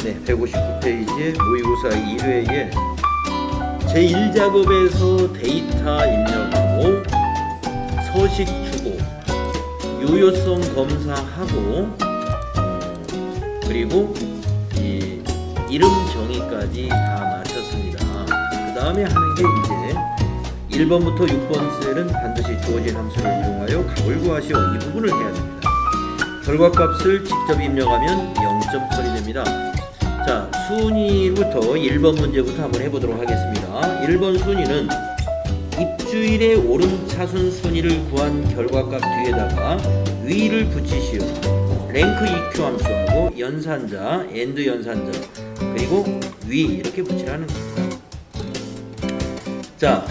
네, 159페이지의 모의고사 1회에 제1작업에서 데이터 입력하고 서식 주고 유효성 검사하고 그리고 이 이름 정의까지 다 마쳤습니다. 그 다음에 하는 게 이제 1번부터 6번 셀은 반드시 주어진 함수를 이용하여 값을 구하시오. 이 부분을 해야 됩니다. 결과값을 직접 입력하면 0점 처리됩니다. 자, 순위부터 1번 문제부터 한번 해보도록 하겠습니다. 1번 순위는 입주일의 오름차순 순위를 구한 결과값 뒤에다가 위를 붙이시오. 랭크 EQ 함수하고 연산자, AND 연산자, 그리고 위 이렇게 붙이라는 겁니다. 자,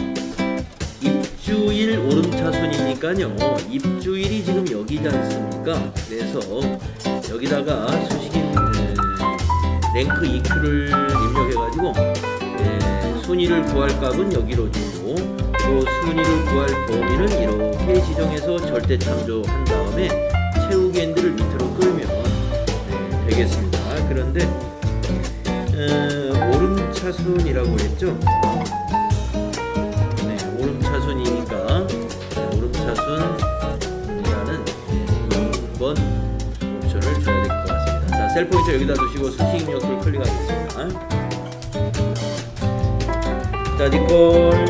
입주일 오름차순이니까요. 입주일이 지금 여기지 않습니까? 그래서 여기다가 수식인 랭크 EQ를 입력해가지고 순위를 구할 값은 여기로 주고 또 순위를 구할 범위는 이렇게 지정해서 절대 참조한 다음에 채우기 엔드를 밑으로 끌면 되겠습니다. 그런데 오름차순이라고 했죠? 네, 오름차순이니까 오름차순이라는 2번 옵션을 줘야 될 것 같습니다. 자, 셀 포인트 여기다 두시고 수식 입력을 클릭하겠습니다. 자, 니콜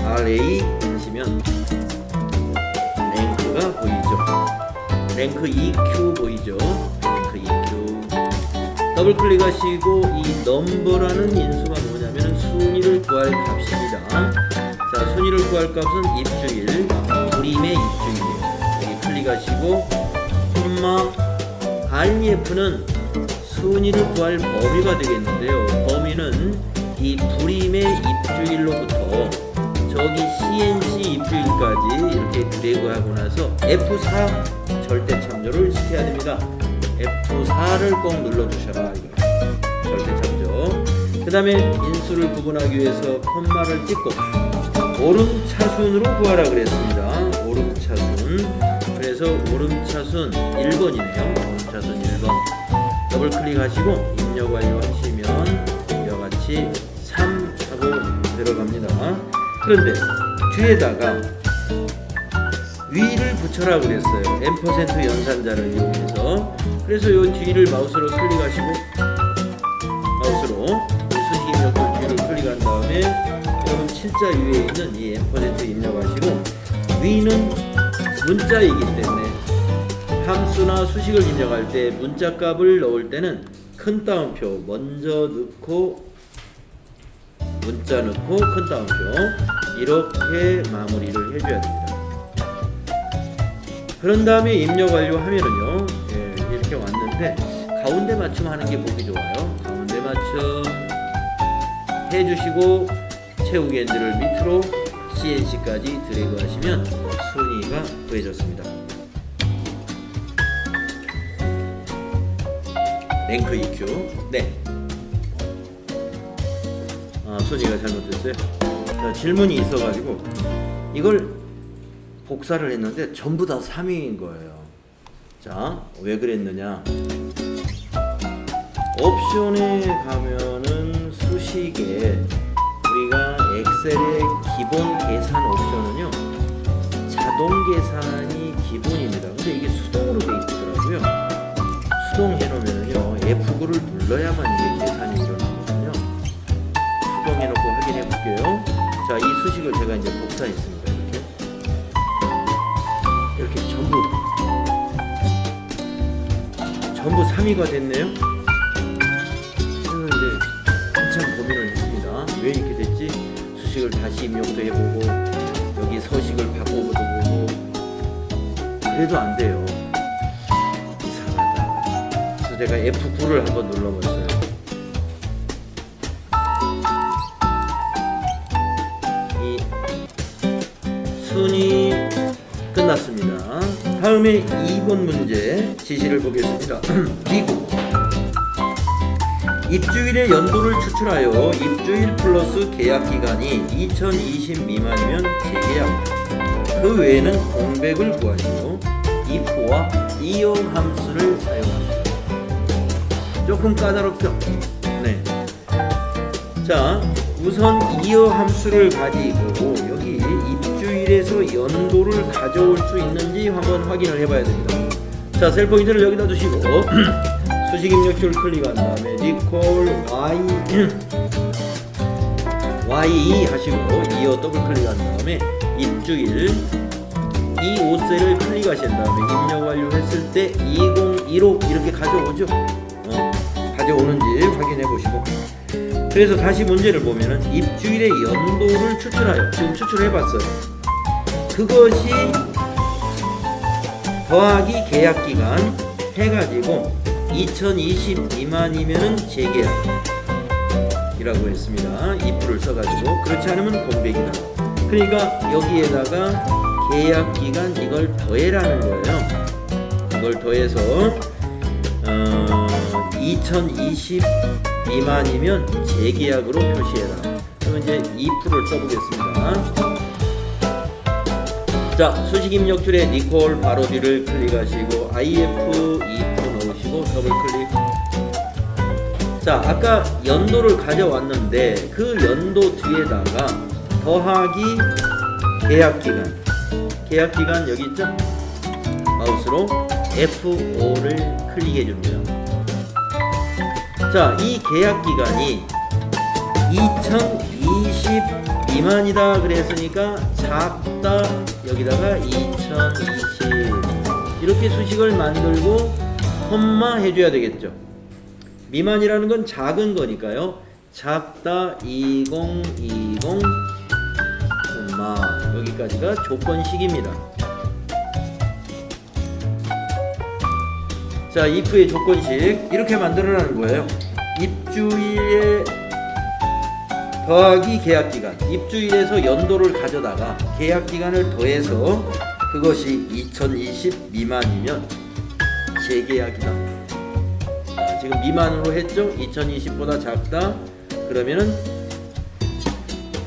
RA 하시면 랭크가 보이죠? 랭크 EQ 보이죠? 랭크 EQ 더블 클릭하시고 이 넘버라는 인수가 뭐냐면 순위를 구할 값입니다. 자, 순위를 구할 값은 입주일, 불임의 입주일이에요. 여기 클릭하시고 콤마 REF는 순위를 구할 범위가 되겠는데요. 범위는 이 불임의 입주일로부터 저기 CNC 입주일까지 이렇게 드래그하고 나서 F4 절대 참조를 시켜야 됩니다. F4를 꼭 눌러주셔라. 절대 참조. 그 다음에 인수를 구분하기 위해서 콤마를 찍고 오름차순으로 구하라 그랬습니다. 오름차순. 그래서 오름차순 1번이네요. 오름차순 1번. 더블 클릭하시고 입력 완료하시면 이와 같이 3 하고 들어갑니다. 그런데 뒤에다가 위를 붙여라 그랬어요. M% 연산자를 이용해서. 그래서 이 뒤를 마우스로 클릭하시고 마우스로 수식 입력을 뒤를 클릭한 다음에 여러분 칠자 위에 있는 이 M% 입력하시고 위는 문자이기 때문에 함수나 수식을 입력할 때 문자 값을 넣을 때는 큰 따옴표 먼저 넣고 문자 넣고 큰 따옴표 이렇게 마무리를 해줘야 됩니다. 그런 다음에 입력 완료하면은요, 이렇게 왔는데 가운데 맞춤 하는 게 보기 좋아요. 가운데 맞춤 해주시고 채우기 엔드를 밑으로 CNC까지 드래그 하시면 순위가 구해졌습니다. 랭크 EQ. 네. 순위가 잘못됐어요. 자, 질문이 있어가지고 이걸 복사를 했는데 전부 다 3위인 거예요. 자, 왜 그랬느냐? 옵션에 가면은 수식에 우리가 엑셀의 기본 계산 옵션은요 자동 계산이 기본입니다. 근데 이게 수동으로 돼 있더라고요. 수동 해놓으면요 F9를 눌러야만 이게 계산이 일어나거든요. 수동 해놓고 확인해 볼게요. 자, 이 수식을 제가 이제 복사했습니다. 이렇게 전부 3위가 됐네요. 그래서 이제 한참 고민을 했습니다. 왜 이렇게 됐지? 수식을 다시 입력도 해보고 여기 서식을 바꿔보도 보고 그래도 안 돼요. 이상하다. 그래서 제가 F9를 한번 눌러봤어요. 이 순위 끝났습니다. 다음에 2번 문제 지시를 보겠습니다. 기구 입주일의 연도를 추출하여 입주일 플러스 계약기간이 2020 미만이면 재계약, 그 외에는 공백을 구하시고 if와 이용 함수를 사용합니다. 조금 까다롭죠? 네. 자, 우선 이어 함수를 가지고 여기 입주일에서 연도를 가져올 수 있는지 한번 확인을 해봐야 됩니다. 자, 셀 포인트를 여기다 두시고 수식 입력줄 클릭한 다음에 recall y 하시고 이어 더블 클릭한 다음에 입주일 이 5셀을 클릭하신 다음에 입력 완료했을 때 2015 이렇게 가져오죠. 가져오는지 확인해 보시고, 그래서 다시 문제를 보면은 입주일의 연도를 추출하여 지금 추출해 봤어요. 그것이 더하기 계약 기간 해가지고 2020 미만이면은 재계약이라고 했습니다. if를 써가지고, 그렇지 않으면 공백이다. 그러니까 여기에다가 계약 기간 이걸 더해라는 거예요. 이걸 더해서 2020 미만이면 재계약으로 표시해라. 그러면 이제 if를 써보겠습니다. 자, 수식 입력줄에 recall 바로 뒤를 클릭하시고 if 넣으시고 더블 클릭. 자, 아까 연도를 가져왔는데 그 연도 뒤에다가 더하기 계약기간, 계약기간 여기 있죠? 마우스로 F5를 클릭해 줍니다. 자, 이 계약기간이 2020 미만이다 그랬으니까 작다, 여기다가 2020 이렇게 수식을 만들고 콤마 해줘야 되겠죠. 미만이라는 건 작은 거니까요. 작다 2020 콤마, 여기까지가 조건식입니다. 자, if의 조건식 이렇게 만들어라는 거예요. 입주일에 더하기 계약기간, 입주일에서 연도를 가져다가 계약기간을 더해서 그것이 2020 미만이면 재계약이다. 자, 지금 미만으로 했죠? 2020보다 작다. 그러면은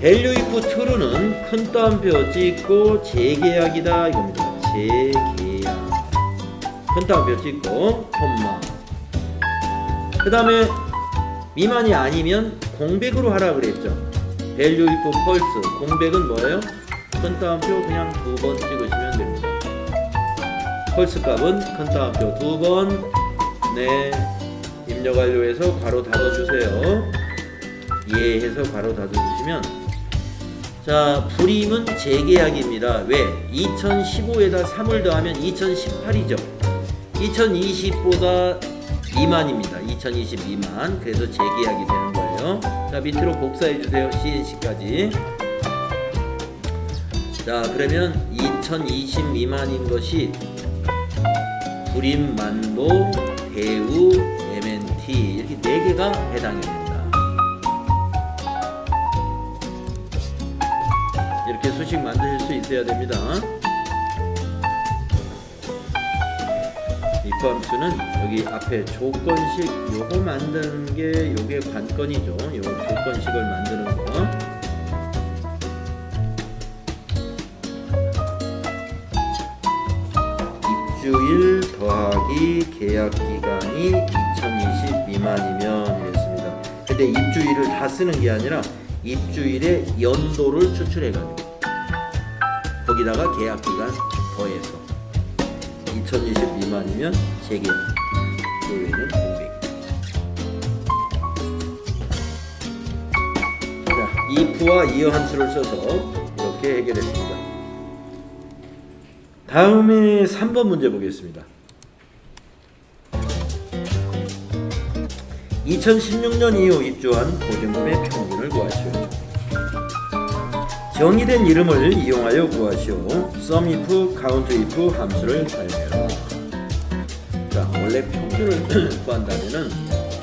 value if true는 큰 따옴표 찍고 재계약이다 이겁니다. 재계약. 큰 따옴표 찍고 콤마. 그 다음에 미만이 아니면 공백으로 하라 그랬죠. value if false. 공백은 뭐예요? 큰 따옴표 그냥 2번 찍으시면 됩니다. false 값은 큰 따옴표 2번. 네, 입력 완료해서 괄호 닫아주세요. 예 해서 괄호 닫아주시면, 자, 불임은 재계약입니다. 왜? 2015에다 3을 더하면 2018이죠. 2020보다 미만입니다. 2020 미만. 그래서 재계약이 되는 거예요. 자, 밑으로 복사해 주세요. CNC까지. 자, 그러면 2020 미만인 것이 불임, 만도, 대우, MNT 이렇게 4개가 해당이 됩니다. 이렇게 수식 만드실 수 있어야 됩니다. if 함수는 여기 앞에 조건식 요거 만드는 게 요게 관건이죠. 요 조건식을 만드는 거. 입주일 더하기 계약 기간이 2020 미만이면 이랬습니다. 근데 입주일을 다 쓰는 게 아니라 입주일의 연도를 추출해가지고 거기다가 계약 기간 더해서 2020 미만이면 재계약, 그 외에는 공백. 자, if와 이어 함수를 써서 이렇게 해결했습니다. 다음에 3번 문제 보겠습니다. 2016년 이후 입주한 보증금의 평균을 구하시오. 정의된 이름을 이용하여 구하시오. sum if, count if 함수를 사용해라. 자, 원래 평균을 구한다면은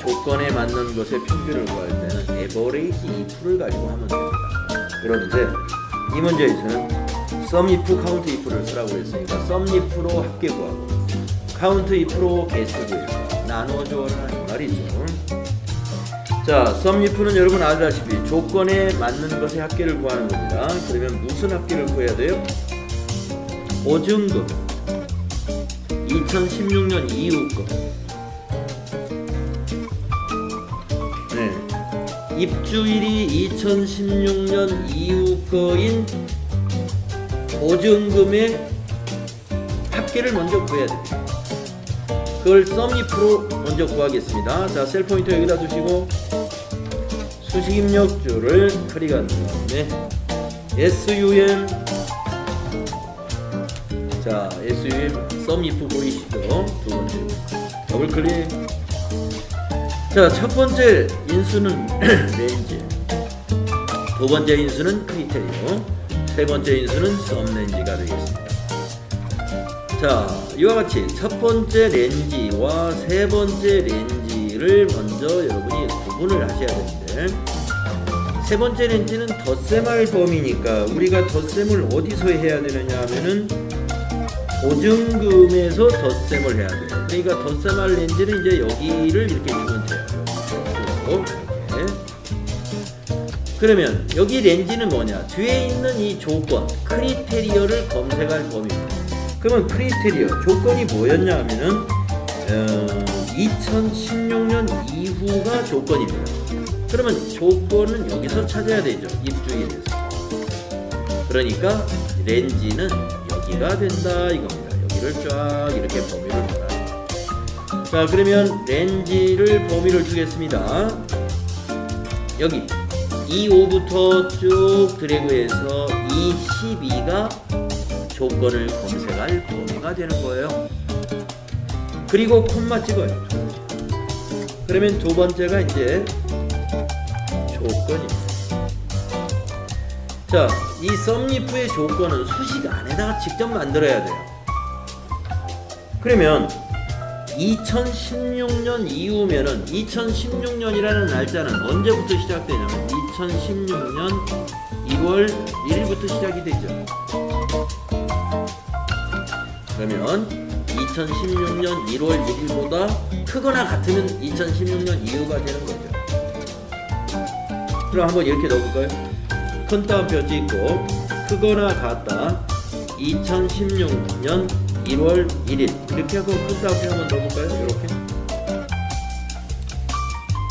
조건에 맞는 것의 평균을 구할 때는 average if를 가지고 하면 됩니다. 그런데 이 문제에서는 sum if, count if를 쓰라고 했으니까 sum if로 합계 구하고 count if로 개수 구하고 나눠줘라 이 말이죠. 자, sum if는 여러분 알다시피 조건에 맞는 것의 합계를 구하는 겁니다. 그러면 무슨 합계를 구해야 돼요? 보증금 2016년 이후 거 입주일이 2016년 이후 거인 보증금의 합계를 먼저 구해야 됩니다. 그걸 썸if로 먼저 구하겠습니다. 자, 셀 포인터 여기다 두시고 수식 입력줄을 클릭한 다음에 SUM, 자 SUM 썸if 보이시죠? 두 번째 더블 클릭. 자, 첫 번째 인수는 렌즈, 두 번째 인수는 크리테리오, 세 번째 인수는 썸렌즈가 되겠습니다. 자, 이와 같이 첫 번째 렌즈와 세 번째 렌즈를 먼저 여러분이 구분을 하셔야 되는데, 세 번째 렌즈는 덧셈할 범위니까 우리가 덧셈을 어디서 해야 되느냐 하면은 보증금에서 덧셈을 해야 돼요. 그러니까 덧셈할 렌즈는 이제 여기를 이렇게 주면 돼요. 이렇게. 그러면 여기 렌즈는 뭐냐? 뒤에 있는 이 조건, 크리테리어를 검색할 범위입니다. 그러면 크리테리어, 조건이 뭐였냐 하면은 2016년 이후가 조건입니다. 그러면 조건은 여기서 찾아야 되죠. 입주일에서. 그러니까 렌즈는 여기가 된다 이겁니다. 여기를 쫙 이렇게 범위를 달아요. 자, 그러면 렌즈를 범위를 주겠습니다. 여기 25부터 쭉 드래그해서 22가 조건을 검색할 범위가 되는 거예요. 그리고 콤마 찍어요. 그러면 두 번째가 이제 조건입니다. 자, 이 썸if의 조건은 수식 안에다가 직접 만들어야 돼요. 그러면 2016년 이후면은 2016년이라는 날짜는 언제부터 시작되냐면 2016년 1월 1일부터 시작이 되죠. 그러면 2016년 1월 1일보다 크거나 같으면 2016년 이후가 되는 거죠. 그럼 한번 이렇게 넣어볼까요? 큰 따옴표 찍고 크거나 같다 2016년 1월 1일 이렇게 하고 큰 따옴표 한번 넣어볼까요? 이렇게.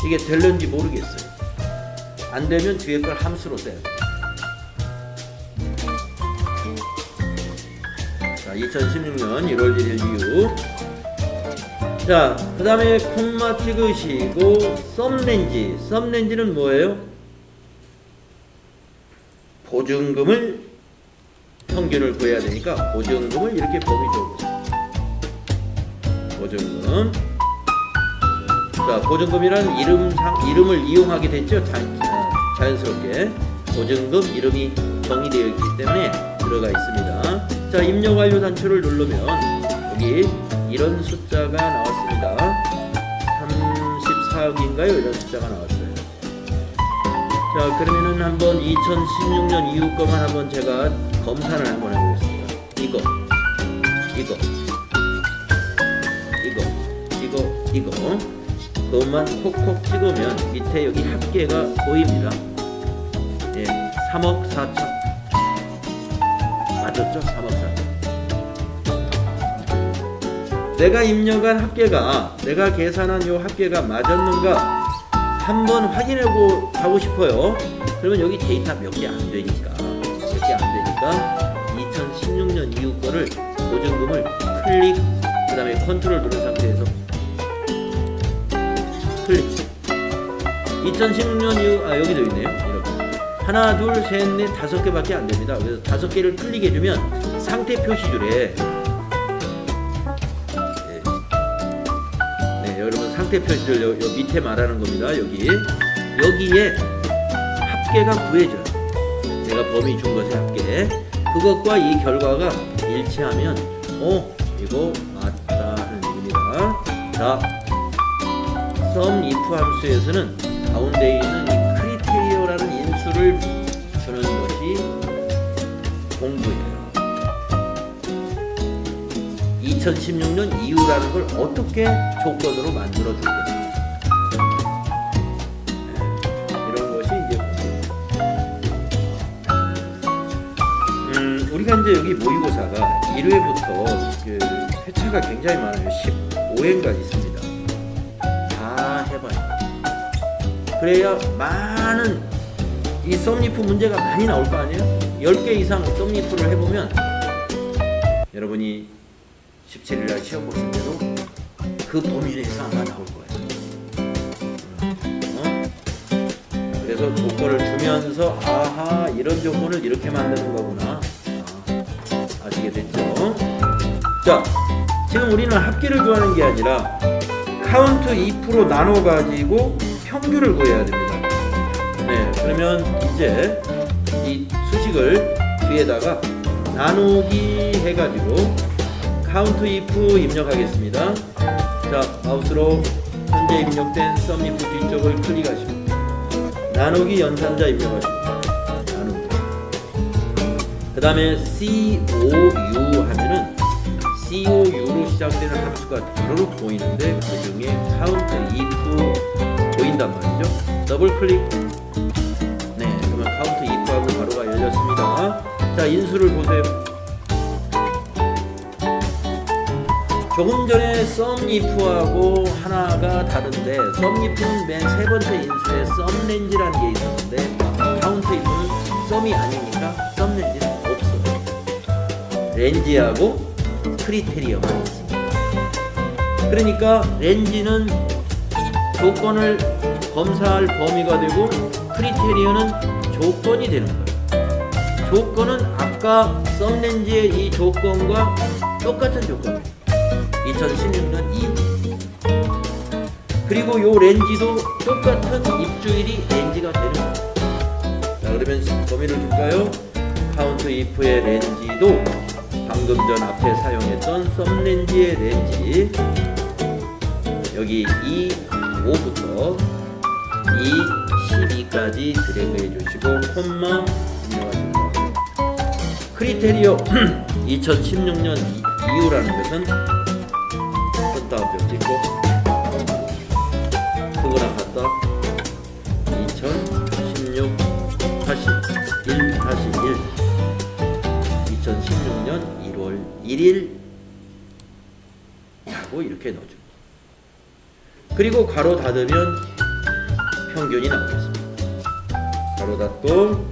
이게 될는지 모르겠어요. 안 되면 뒤에 걸 함수로 써야 돼요. 자, 2016년 1월 1일 이후. 자, 그 다음에 콤마 찍으시고 썸렌즈. 썸렌즈는 뭐예요? 보증금을 평균을 구해야 되니까 보증금을 이렇게 범위 줘보세요. 보증금. 자, 보증금이라는 이름을 이용하게 됐죠. 자연스럽게 보증금 이름이 정의되어 있기 때문에 들어가 있습니다. 자, 입력 완료 단추를 누르면 여기 이런 숫자가 나왔습니다. 34억인가요? 이런 숫자가 나왔어요. 자, 그러면은 한번 2016년 이후 거만 한번 제가 검사를 한번 해보겠습니다. 이거 그것만 콕콕 찍으면 밑에 여기 합계가 보입니다. 예, 3억 4천 맞았죠? 3억 4천. 내가 입력한 합계가, 내가 계산한 요 합계가 맞았는가 한번 확인하고 가고 싶어요. 그러면 여기 데이터 몇 개 안 되니까 2016년 이후 거를 보증금을 클릭, 그 다음에 컨트롤 누른 상태에서 클릭. 2016년 이후, 여기도 있네요. 이렇게 하나 둘 셋 넷 다섯 개밖에 안 됩니다. 그래서 다섯 개를 클릭해주면 상태 표시줄에 여러분 상태 표시를 요 밑에 말하는 겁니다. 여기에 합계가 구해져요. 내가 범위 준 것의 합계, 그것과 이 결과가 일치하면 이거 맞다 하는 얘기입니다. 자, 썸if 함수에서는 가운데 있는 이 크리테리어라는 인수를 주는 것이 공부예요. 2016년 이후라는 걸 어떻게 조건으로 만들어 줄 것인가, 이런 것이 이제 우리가 이제 여기 모의고사가 1회부터 회차가 굉장히 많아요. 15회까지 있습니다. 다 해봐요. 그래야 많은 이 썸리프 문제가 많이 나올 거 아니에요? 10개 이상 썸리프를 해보면 여러분이 17일날 시험 보실 때도 그 범위 내에서 아마 나올 거예요. 그래서 조건을 주면서 아하 이런 조건을 이렇게 만드는 거구나. 아시게 됐죠? 자, 지금 우리는 합계를 구하는 게 아니라 카운트 if로 나눠 가지고 평균을 구해야 됩니다. 네, 그러면 이제 이 수식을 뒤에다가 나누기 해가지고 카운트 if 입력하겠습니다. 자, 마우스로 현재 입력된 썸리프 뒤쪽을 클릭하시고 나누기 연산자 입력하시고 나누기. 그 다음에 COU 하면은 COU로 시작되는 함수가 주르륵 보이는데 그 중에 카운트 if 보인단 말이죠. 더블 클릭. 네, 그러면 카운트 if하고 가로가 열렸습니다. 자, 인수를 보세요. 조금 전에 썸if하고 하나가 다른데 썸if는 맨 세 번째 인수에 썸렌지라는 게 있었는데 카운트 if는 썸이 아니니까 썸렌지는 없어요. 렌지하고 크리테리어만 있습니다. 그러니까 렌지는 조건을 검사할 범위가 되고 크리테리어는 조건이 되는 거예요. 조건은 아까 썸렌지의 이 조건과 똑같은 조건입니다. 2016년 이후. 그리고 요 렌지도 똑같은 입주일이 렌지가 되는 거예요. 자, 그러면 범위를 줄까요? 카운트 if의 렌지도 방금 전 앞에 사용했던 썸렌지의 렌지, 여기 이 5부터 이 12까지 드래그 해주시고 콤마 입력하십니다. 크리테리어 2016년 이후라는 것은 다음표 찍고 그거랑 같다. 2016 다시 1 다시 1 2016년 1월 1일 하고 이렇게 넣어줍니다. 그리고 가로 닫으면 평균이 나오겠습니다. 가로 닫고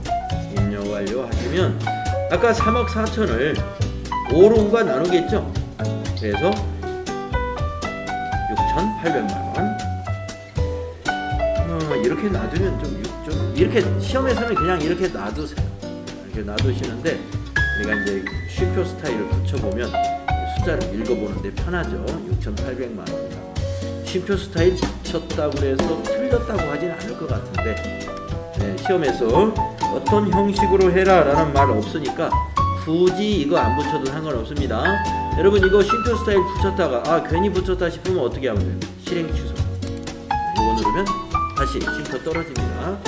입력 완료 하시면 아까 3억 4천을 5로가 나누겠죠. 그래서 6,800만원. 이렇게 놔두면 좀 이렇게 시험에서는 그냥 이렇게 놔두세요. 이렇게 놔두시는데 우리가 이제 쉼표 스타일을 붙여보면 숫자를 읽어보는데 편하죠. 6,800만원. 쉼표 스타일 붙였다고 해서 틀렸다고 하진 않을 것 같은데, 네, 시험에서 어떤 형식으로 해라 라는 말 없으니까 굳이 이거 안 붙여도 상관없습니다. 여러분 이거 쉼표 스타일 붙였다가 괜히 붙였다 싶으면 어떻게 하면 돼요? 실행 취소. 이거 누르면 다시 쉼표 떨어집니다.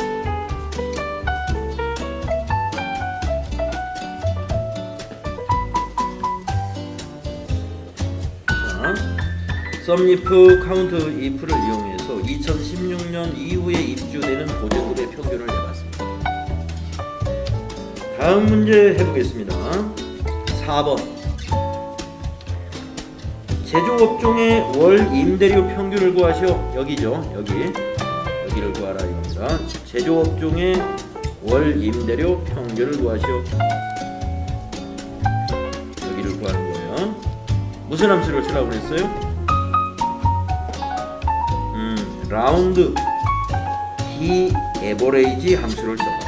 자, 썸리프 카운트 if를 이용해서 2016년 이후에 입주되는 보조급의 평균을 내봤습니다. 다음 문제 해보겠습니다. 4번. 제조업종의 월 임대료 평균을 구하시오. 여기죠. 여기를 구하라 이겁니다. 제조업종의 월 임대료 평균을 구하시오. 여기를 구하는 거예요. 무슨 함수를 쓰라고 그랬어요? 라운드 D 에버레이지 함수를 써라.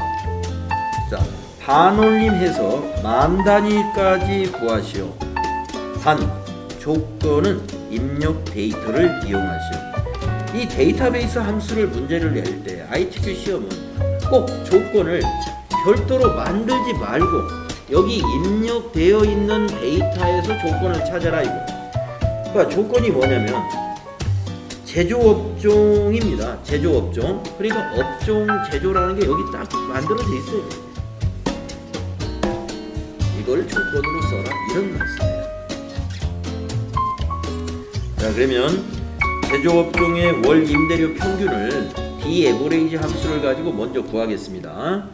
자, 반올림해서 만 단위까지 구하시오. 단 조건은 입력 데이터를 이용하시오. 이 데이터베이스 함수를 문제를 낼 때 ITQ 시험은 꼭 조건을 별도로 만들지 말고 여기 입력되어 있는 데이터에서 조건을 찾아라 이거. 그러니까 조건이 뭐냐면 제조업종입니다. 제조업종. 그러니까 업종 제조라는 게 여기 딱 만들어져 있어요. 이걸 조건으로 써라 이런 말씀이에요. 자, 그러면 제조업종의 월 임대료 평균을 D 에버레이지 함수를 가지고 먼저 구하겠습니다.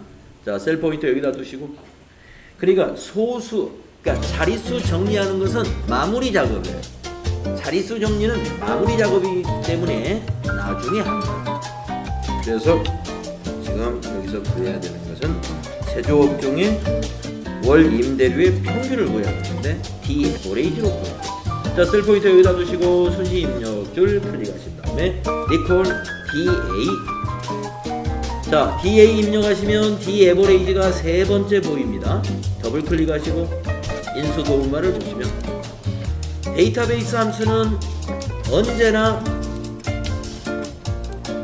자, 셀 포인터 여기다 두시고, 그러니까 소수, 그러니까 자릿수 정리하는 것은 마무리 작업이에요. 자릿수 정리는 마무리 작업이기 때문에 나중에 합니다. 그래서 지금 여기서 구해야 되는 것은 제조업종의 월 임대료의 평균을 구해야 되는데 D 에버레이지로 구해요. 자, 셀 포인트 여기다 두시고 순시 입력줄 클릭하신 다음에 리콜 DA. 자, DA 입력하시면 D 에버레이지가 세 번째 보입니다. 더블 클릭하시고 인수 도움말을 주시면 데이터베이스 함수는 언제나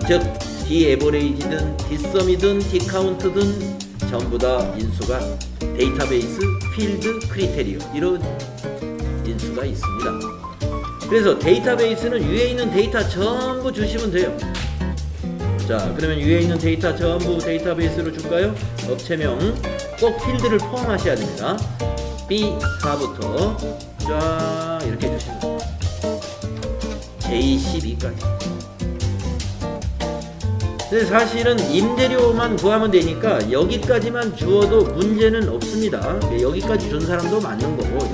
즉 D 에버레이지든 D 썸이든 D 카운트든 전부 다 인수가 데이터베이스 필드 크리테리어 이런 인수가 있습니다. 그래서 데이터베이스는 위에 있는 데이터 전부 주시면 돼요. 자, 그러면 위에 있는 데이터 전부 데이터베이스로 줄까요? 업체명 꼭 필드를 포함하셔야 됩니다. B4부터 쫙 이렇게 주시면 돼요. J12까지. 근데 사실은 임대료만 구하면 되니까 여기까지만 주어도 문제는 없습니다. 여기까지 준 사람도 맞는 거고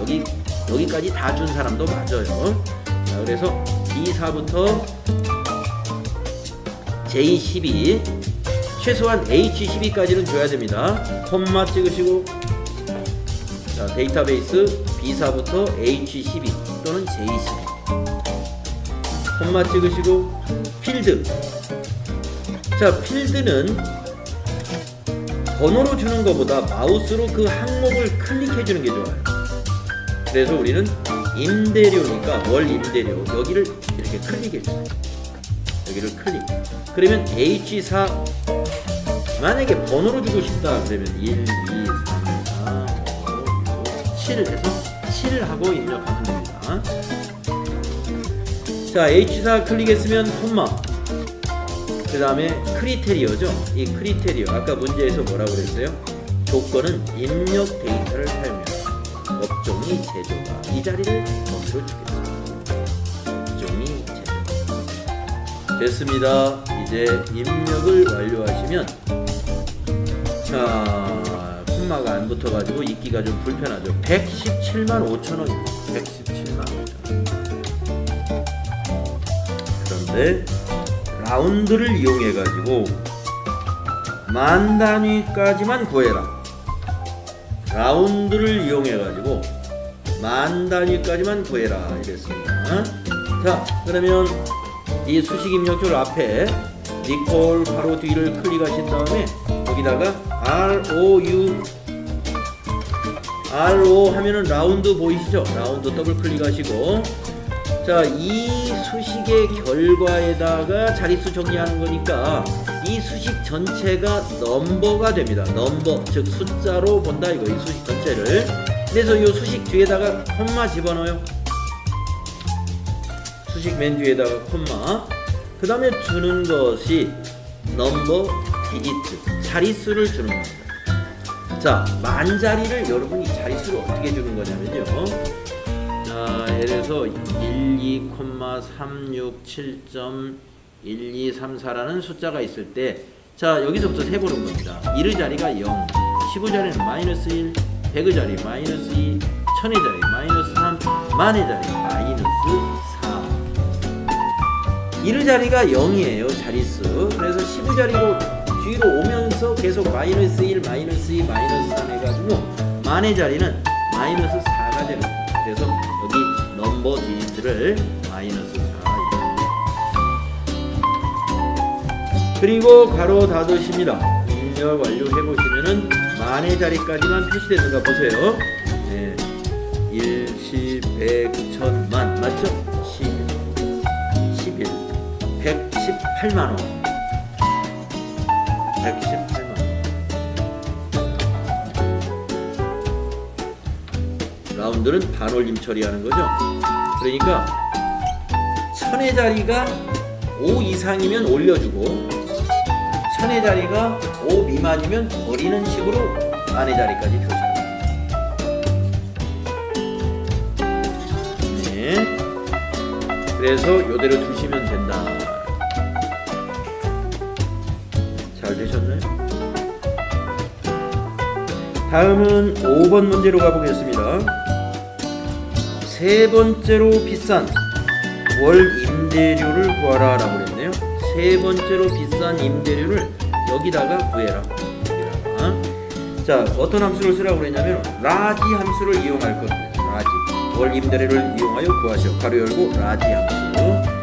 여기까지 다 준 사람도 맞아요. 자, 그래서 B4부터 J12 최소한 H12까지는 줘야 됩니다. 콤마 찍으시고 자, 데이터베이스 B4부터 H12 또는 J12 콤마 찍으시고 필드. 자, 필드는 번호로 주는 것보다 마우스로 그 항목을 클릭해 주는 게 좋아요. 그래서 우리는 임대료니까 월 임대료 여기를 이렇게 클릭해 주세요. 여기를 클릭. 그러면 H4 만약에 번호로 주고 싶다 그러면 1, 2, 3, 4, 5, 6, 7 해서 7하고 입력하면 됩니다. 자, H4 클릭했으면 콤마 그 다음에 크리테리어죠. 이 크리테리어 아까 문제에서 뭐라고 그랬어요? 조건은 입력 데이터를 사용해요. 업종이 제조가 이 자리를 범위로 주겠습니다. 업종이 제조. 됐습니다. 이제 입력을 완료하시면 자, 콤마가 안 붙어가지고 읽기가 좀 불편하죠. 117만 5천 원입니다. 117만 5천 원. 그런데 라운드를 이용해가지고 만 단위까지만 구해라. 라운드를 이용해가지고 만 단위까지만 구해라 이랬습니다. 자, 그러면 이 수식 입력줄 앞에 리콜 바로 뒤를 클릭하신 다음에 여기다가 RO 하면은 라운드 보이시죠? 라운드 더블 클릭하시고 자, 이 수식의 결과에다가 자릿수 정리하는 거니까 이 수식 전체가 넘버가 됩니다. 넘버, 즉 숫자로 본다 이거 이 수식 전체를. 그래서 이 수식 뒤에다가 콤마 집어넣어요. 수식 맨 뒤에다가 콤마. 그 다음에 주는 것이 넘버 디지트, 자릿수를 주는 겁니다. 자, 만 자리를 여러분이 자릿수를 어떻게 주는 거냐면요. 자, 예를 들어서 12,367.1234라는 숫자가 있을 때 자, 여기서부터 세보는 겁니다. 1의 자리가 0, 10의 자리는 마이너스 1, 100의 자리 마이너스 2, 1000의 자리 마이너스 3, 만의 자리 마이너스 4. 1의 자리가 0이에요, 자릿수. 그래서 10의 자리로 뒤로 오면서 계속 마이너스 1, 마이너스 2, 마이너스 3 해가지고 만의 자리는 마이너스 4가 되는 거예요. 그래서 여기 넘버 디지트를 마이너스 4 그리고 가로 닫으십니다. 입력 완료해 보시면은 만의 자리까지만 표시되는가 보세요. 네. 1, 10, 100, 1000만 맞죠? 11, 118만 원. 118만 원. 라운드는 반올림 처리하는 거죠. 그러니까 1000의 자리가 5 이상이면 올려주고 1000의 자리가 5 미만이면 버리는 식으로 만의 자리까지 표시합니다. 네. 그래서 요대로 두시면 된다. 잘 되셨나요? 다음은 5번 문제로 가보겠습니다. 세 번째로 비싼 월 임대료를 구하라 라고 그랬네요. 세 번째로 비싼 임대료를 여기다가 구해라. 여기다가. 자, 어떤 함수를 쓰라고 그랬냐면 라지 함수를 이용할 거거든요. 라지. 월 임대료를 이용하여 구하시오. 가로 열고 라지 함수.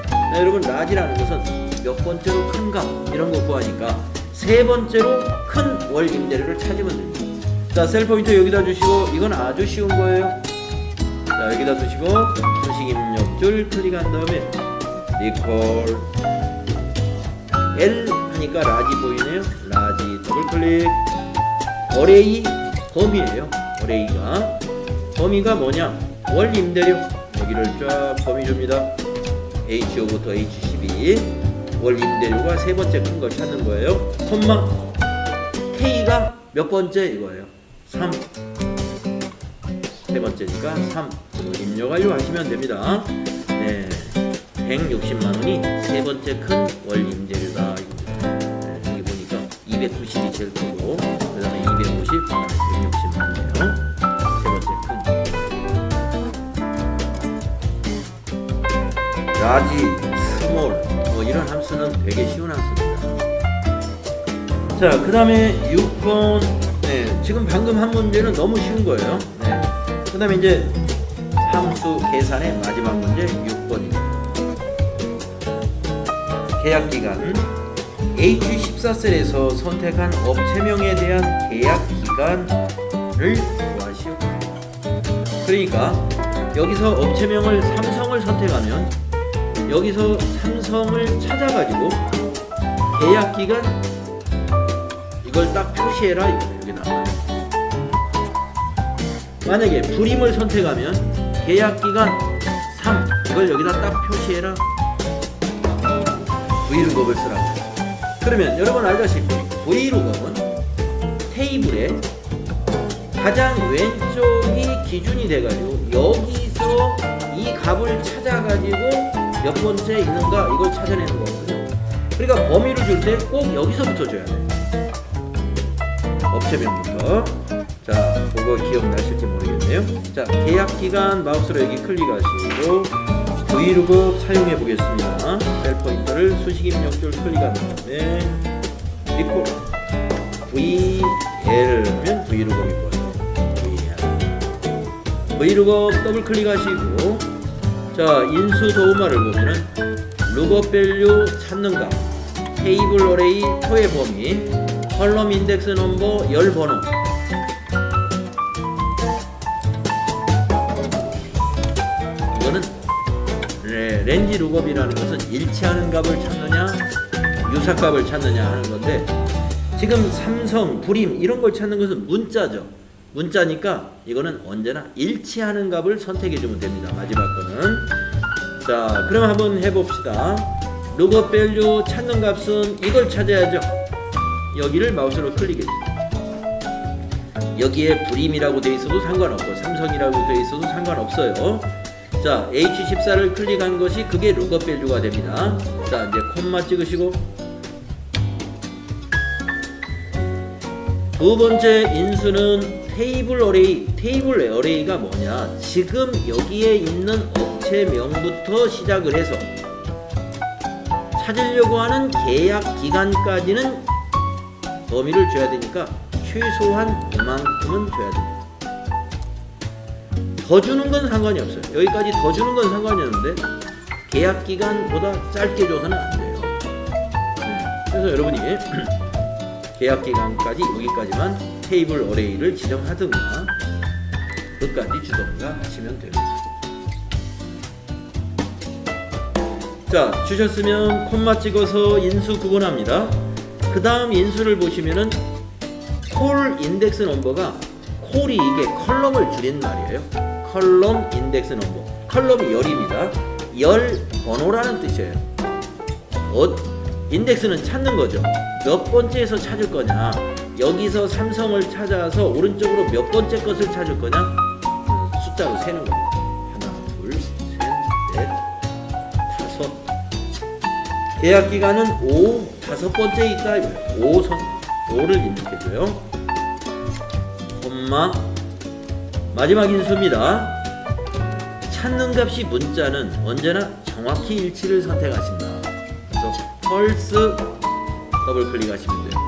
자, 여러분 라지라는 것은 몇 번째로 큰 값 이런 거 구하니까 세 번째로 큰 월 임대료를 찾으면 됩니다. 자, 셀 포인트 여기다 주시고 이건 아주 쉬운 거예요. 자, 여기다 두시고 수식 입력줄 클릭한 다음에 리콜 L 하니까 라지 보이네요. 라지 더블 클릭. 어레이 범위예요. 어레이가 범위가 뭐냐? 월 임대료 여기를 쫙 범위 줍니다. H5부터 H12 월 임대료가 세 번째 큰 걸 찾는 거예요. 콤마 K가 몇 번째 이거예요. 3 세 번째니까 3 입력 완료하시면 됩니다. 네, 160만 원이 세 번째 큰 월 임대료다 이겁니다. 네, 여기 보니까 290이 제일 크고 그 다음에 250, 160만 원이에요. 세 번째 큰 라지, 스몰 뭐 이런 함수는 되게 쉬운 함수입니다. 자, 그 다음에 6번. 네, 지금 방금 한 문제는 너무 쉬운 거예요. 네. 그 다음에 이제 함수 계산의 마지막 문제 6번입니다. 계약기간 H14셀에서 선택한 업체명에 대한 계약기간을 구하시오. 그러니까 여기서 업체명을 삼성을 선택하면 여기서 삼성을 찾아가지고 계약기간 이걸 딱 표시해라 여기다가. 만약에 불임을 선택하면 계약기간 3 이걸 여기다 딱 표시해라. V루겁을 쓰라고. 그러면 여러분 알다시피 V루겁은 테이블에 가장 왼쪽이 기준이 돼가지고 여기서 이 값을 찾아가지고 몇 번째 있는가 이걸 찾아내는 거거든요. 그러니까 범위를 줄 때 꼭 여기서부터 줘야 돼. 업체명부터. 자, 그거 기억나실지 모르겠네요. 자, 계약기간 마우스로 여기 클릭하시고 V루겁 사용해 보겠습니다. 셀 포인터를 수식 입력줄 클릭한 다음에 리콜 VL면 V루겁이 보여요. V루겁 더블 클릭하시고 자, 인수 도우마를 보면은 룩업 밸류 찾는 값, 테이블 어레이 표의 범위, 컬럼 인덱스 넘버 열 번호. 이거는 렌지 룩업이라는 것은 일치하는 값을 찾느냐 유사값을 찾느냐 하는 건데 지금 삼성, 불임 이런 걸 찾는 것은 문자죠. 문자니까 이거는 언제나 일치하는 값을 선택해 주면 됩니다. 마지막 거는. 자, 그럼 한번 해봅시다. 룩업 밸류 찾는 값은 이걸 찾아야죠. 여기를 마우스로 클릭해 주세요. 여기에 불임이라고 돼 있어도 상관없고 삼성이라고 돼 있어도 상관없어요. 자, H14를 클릭한 것이 그게 룩업 밸류가 됩니다. 자, 이제 콤마 찍으시고 두 번째 인수는 테이블 어레이. 테이블 어레이가 뭐냐? 지금 여기에 있는 업체명부터 시작을 해서 찾으려고 하는 계약 기간까지는 범위를 줘야 되니까 최소한 이만큼은 줘야 됩니다. 더 주는 건 상관이 없어요. 여기까지 더 주는 건 상관이 없는데 계약 기간보다 짧게 줘서는 안 돼요. 그래서 여러분이 계약 기간까지 여기까지만 테이블 어레이를 지정하든가 끝까지 주던가 하시면 됩니다. 자, 주셨으면 콤마 찍어서 인수 구분합니다. 그 다음 인수를 보시면은 콜 인덱스 넘버가 콜이 이게 컬럼을 줄인 말이에요. 컬럼 인덱스 넘버. 컬럼이 열입니다. 열 번호라는 뜻이에요. 인덱스는 찾는 거죠. 몇 번째에서 찾을 거냐. 여기서 삼성을 찾아서 오른쪽으로 몇 번째 것을 찾을 거냐. 숫자로 세는 겁니다. 하나, 둘, 셋, 넷, 다섯. 계약 기간은 5, 다섯 번째 있다. 5를 입력해줘요. 콤마 마지막 인수입니다. 찾는 값이 문자는 언제나 정확히 일치를 선택하신다. 그래서 펄스 더블 클릭하시면 돼요.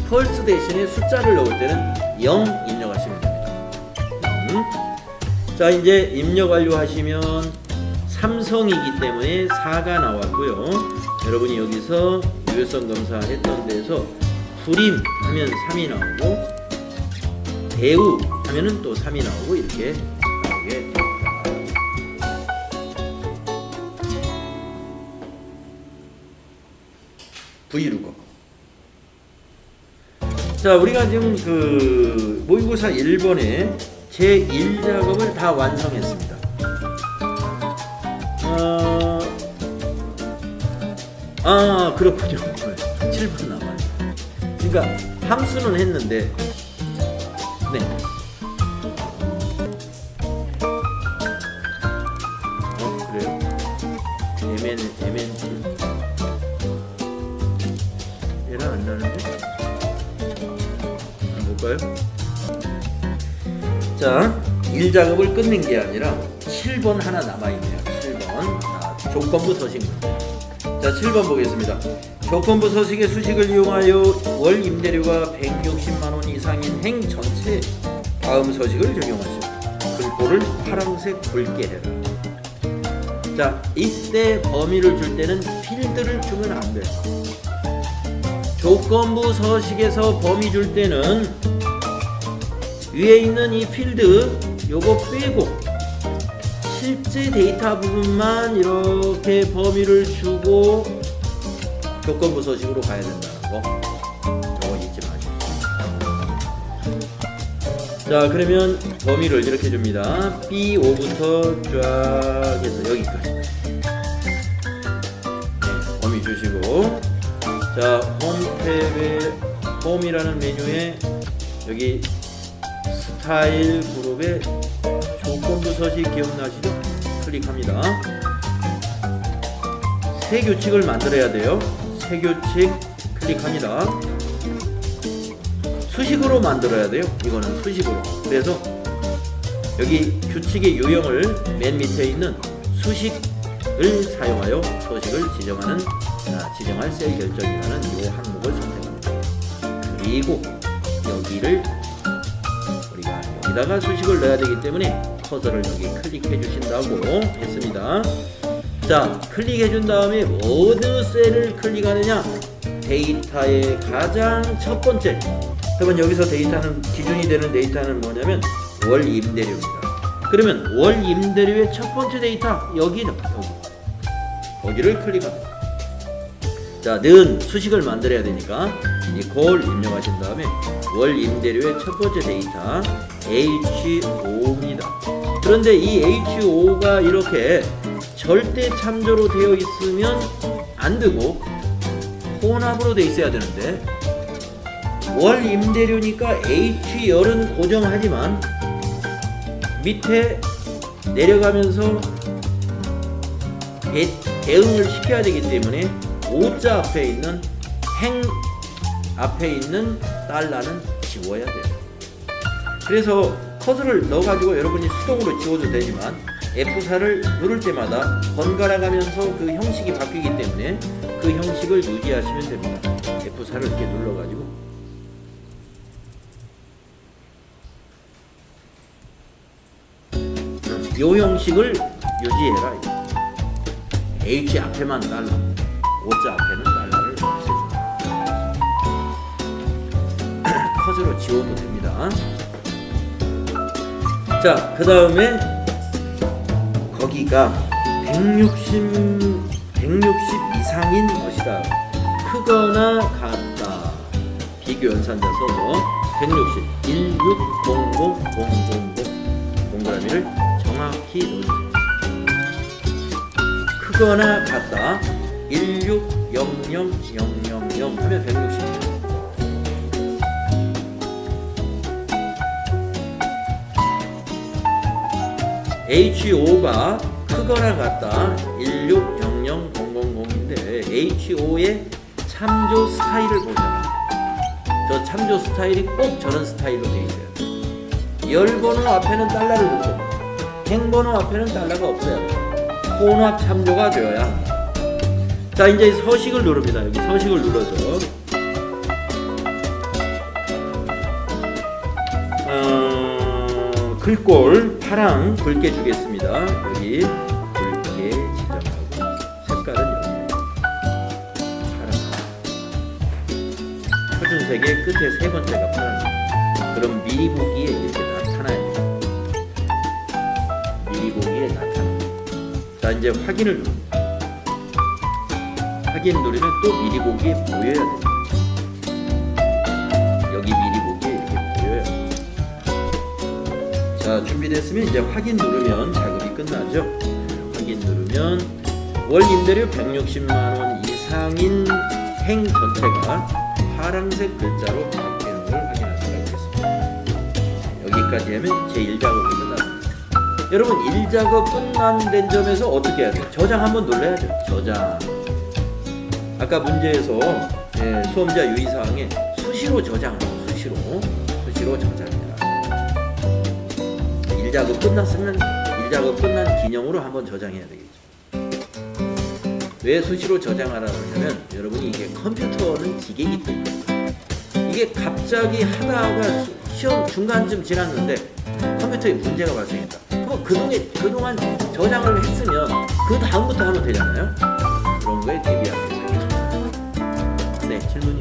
펄스 대신에 숫자를 넣을 때는 0 입력하시면 됩니다. 자, 이제 입력 완료하시면 삼성이기 때문에 4가 나왔고요. 여러분이 여기서 유효성 검사했던 데서 불임 하면 3이 나오고 대우 하면은 또 3이 나오고 이렇게 나오게 됩니다. 브이로그. 자, 우리가 지금 그 모의고사 1번에 제1작업을 다 완성했습니다. 그렇군요. 7번 남았네. 그러니까 함수는 했는데, 네. 그래요? MNT 얘랑 안 나는데? 볼까요? 자, 1작업을 끝낸 게 아니라 7번 하나 남아있네요. 7번. 자, 조건부 서식. 자, 7번 보겠습니다. 조건부 서식의 수식을 이용하여 월 임대료가 160만원 이상인 행 전체 다음 서식을 적용하시오. 글꼴을 파란색 굵게 해라. 자, 이때 범위를 줄 때는 필드를 주면 안 돼요. 조건부 서식에서 범위 줄 때는 위에 있는 이 필드 요거 빼고 실제 데이터 부분만 이렇게 범위를 주고 조건부 서식으로 가야 된다는 거 요거 잊지 마십시오. 자, 그러면 범위를 이렇게 줍니다. B5부터 쫙 해서 여기까지. 네, 범위 주시고, 자, 홈 탭에 홈이라는 메뉴에 여기 스타일 그룹에 조건부 서식 기억나시죠? 클릭합니다. 새 규칙을 만들어야 돼요. 새 규칙 클릭합니다. 수식으로 만들어야 돼요. 이거는 수식으로. 그래서 여기 규칙의 유형을 맨 밑에 있는 수식을 사용하여 서식을 지정할 셀 결정이라는 이 항목을 선택합니다. 그리고 여기를 우리가 여기다가 수식을 넣어야 되기 때문에 커서를 여기 클릭해 주신다고 했습니다. 자, 클릭해 준 다음에 어느 셀을 클릭하느냐? 데이터의 가장 첫 번째. 그러면 여기서 데이터는 기준이 되는 데이터는 뭐냐면 월 임대료입니다. 그러면 월 임대료의 첫 번째 데이터 여기는 여기를 클릭합니다. 자, 는 수식을 만들어야 되니까 이걸 입력하신 다음에 월 임대료의 첫 번째 데이터 H5입니다. 그런데 이 H5가 이렇게 절대 참조로 되어 있으면 안 되고 혼합으로 되어 있어야 되는데 월 임대료니까 H열은 고정하지만 밑에 내려가면서 대응을 시켜야 되기 때문에 오자 앞에 있는 행 앞에 있는 달러는 지워야 돼요. 그래서 커서를 넣어가지고 여러분이 수동으로 지워도 되지만 F4를 누를 때마다 번갈아 가면서 그 형식이 바뀌기 때문에 그 형식을 유지하시면 됩니다. F4를 이렇게 눌러가지고 이 형식을 유지해라. H 앞에만 달러, O자 앞에는 달러를 없애준다. 커서로 지워도 됩니다. 자, 그 다음에 거기가 160 이상인 것이다. 크거나 같다. 비교 연산자 써서 160 1600000 동그라미를 정확히 넣어주세요. 크거나 같다 1600000 하면 160이에요. H5가 크거나 같다 1600000인데 H5의 참조 스타일을 보자. 저 참조 스타일이 꼭 저런 스타일로 되어 있어요. 열 번호 앞에는 달러를 넣고 행 번호 앞에는 달러가 없어야 돼요. 혼합 참조가 되어야 한다. 자, 자, 이제 서식을 누릅니다. 여기 서식을 눌러서 글꼴 파랑 굵게 주겠습니다. 여기 굵게 지정하고 색깔은 여기 파랑. 표준색의 끝에 세 번째가 파랑. 그럼 미리 보기에 이렇게 나타나요. 미리 보기에 나타나. 자, 이제 확인을 누릅니다. 확인 누르면 또 미리 보기에 보여야 됩니다. 여기 미리 보기에 이렇게 보여요. 자, 준비됐으면 이제 확인 누르면 작업이 끝나죠. 확인 누르면 월 임대료 160만 원 이상인 행 전체가 파란색 글자로 바뀌는 걸 확인할 수가 있겠습니다. 여기까지 하면 제 1작업이 끝났습니다. 여러분, 1작업 끝난 점에서 어떻게 해야 돼요? 저장 한번 눌러야죠. 저장. 아까 문제에서 수험자 유의사항에 수시로 저장하고 수시로 저장해라. 1작업 끝났으면 1작업 끝난 기념으로 한번 저장해야 되겠죠. 왜 수시로 저장하라 그러냐면 여러분이 이게 컴퓨터는 기계이기 때문에 이게 갑자기 하다가 시험 중간쯤 지났는데 컴퓨터에 문제가 발생했다. 그동안 저장을 했으면 그 다음부터 하면 되잖아요. 그런 거에 대비하기 위해서. 네, 질문이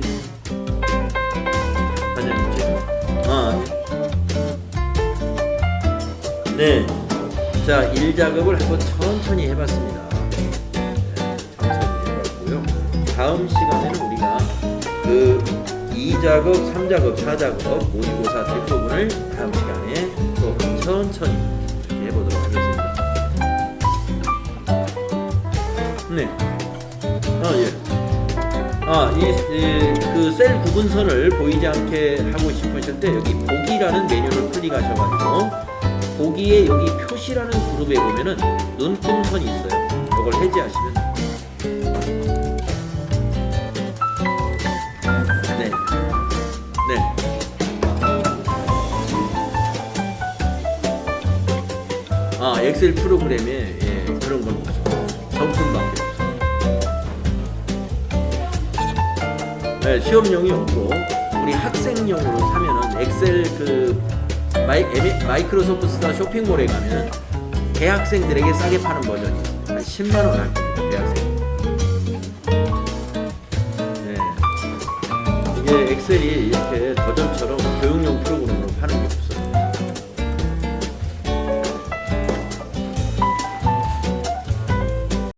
관장님 질문. 네. 자, 1작업을 한번 천천히 해봤습니다. 네, 천천히 해봤고요. 다음 시간에는 우리가 그 2작업, 3작업, 4작업 모의고사 뒷부분을 다음 시간에 또 천천히 해보도록 하겠습니다. 네. 그 셀 구분선을 보이지 않게 하고 싶으실 때 여기 보기라는 메뉴를 클릭하셔가지고 보기에 여기 표시라는 그룹에 보면은 눈금선이 있어요. 이걸 해제하시면 네. 엑셀 프로그램에 그런 건 없어요. 점수밖에 없어요. 네, 시험용이 없고 우리 학생용으로 사면은 엑셀 마이크로소프트 스타 쇼핑몰에 가면은 대학생들에게 싸게 파는 버전이 있어요. 한 10만 원 할 겁니다. 대학생. 네. 이게 엑셀이 이렇게 도전처럼